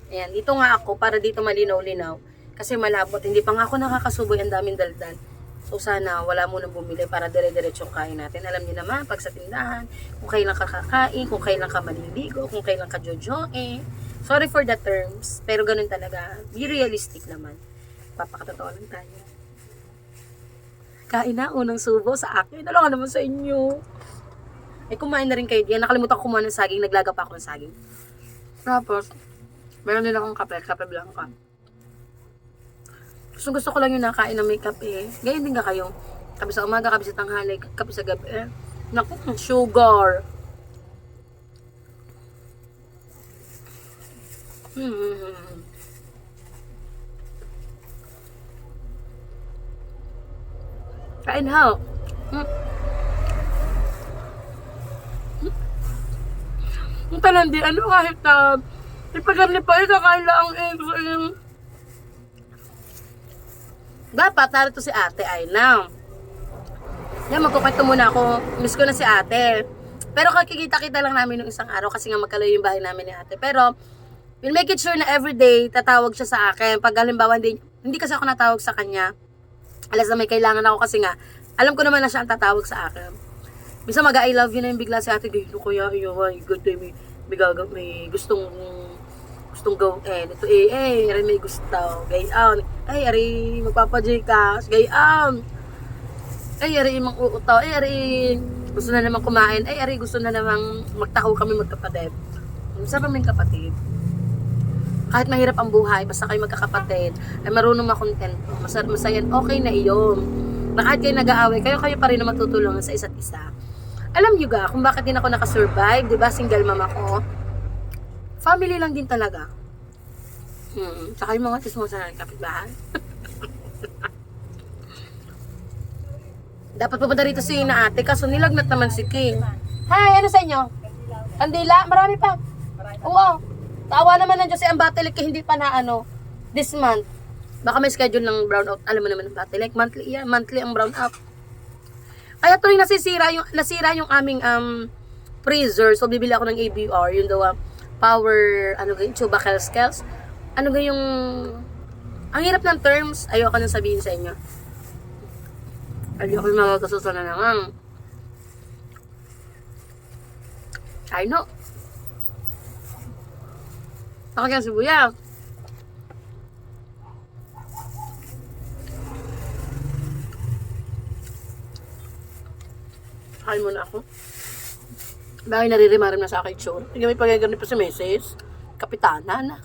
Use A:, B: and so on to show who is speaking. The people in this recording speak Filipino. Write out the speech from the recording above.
A: Ayan, dito nga ako para dito malinaw-linaw. Kasi malabot, hindi pa nga ako nakakasuboy, ang daming daldan. So sana wala mo nang bumili para dire-diretsong kain natin. Alam niyo naman, pag sa tindahan, kung kailan ka kakain, kung kailan ka maliligo, kung kailan ka jojoe. Sorry for the terms, pero ganun talaga. Be realistic naman. Papakatotoo lang tayo. Kain na, unang subo sa akin. Alam ka naman sa inyo. Kumain na rin kayo diyan. Nakalimutan ko kumuha ng saging, naglaga pa ako ng saging. Tapos, meron din akong kape blanca. Gusto ko lang yung nakain na may kape. Ganyan din ka kayo. Kape sa umaga, kape sa tanghali, kape sa gabi. Naku, sugar. Kain ho. Ang talandi, ano kahit ipagani pa kakain lang gusto yung dapat, narito si ate, ay na. Yan, magkukwento muna ako. Miss ko na si ate. Pero kakikita-kita lang namin nung isang araw kasi nga magkalayo yung bahay namin ni ate. Pero, we'll make it sure na everyday tatawag siya sa akin. Pag halimbawa, hindi kasi ako natawag sa kanya. Alas na may kailangan ako kasi nga, alam ko naman na siya ang tatawag sa akin. Bisa mag-I love you na yung bigla si ate. Gayto kuya, good day, may gustong go, ito ari may gusto, gayon, ari magpapa-Gcash, gayon, ari mang uutaw, ari gusto na namang kumain, ari gusto na namang magtakaw kami magkapatid. Sarap kaming kapatid. Kahit mahirap ang buhay, basta kayo magkakapatid, ay marunong makontento, masaya, okay na iyon. Na kahit kayo nag-aaway, kayo pa rin na matutulungan sa isa't isa. Alam nyo ga, kung bakit din ako nakasurvive, diba, single mom ako, family lang din talaga. Saka yung mga tismosa na kapitbahay. Dapat pupunta rito si na ate, kaso nilagnat naman si King. Hi, ano sa inyo? Kandila? Marami pa. Oo. Tawa naman ng Diyos ang Batelic hindi pa na this month. Baka may schedule ng brownout. Alam mo naman ng Batelic, monthly yan. Monthly ang brownout. Kaya tuloy nasira yung aming freezer. So bibili ako ng ABR, yung daw power, tubacal scales. Ang hirap ng terms, ayoko nang sabihin sa inyo. Ayoko mga kasusan na naman. I know. Ako kaya sibuyas. Kain muna ako. Bakit naririmarim na sa akin, sure. Hindi may pagkaganip pa sa message. Kapitana na.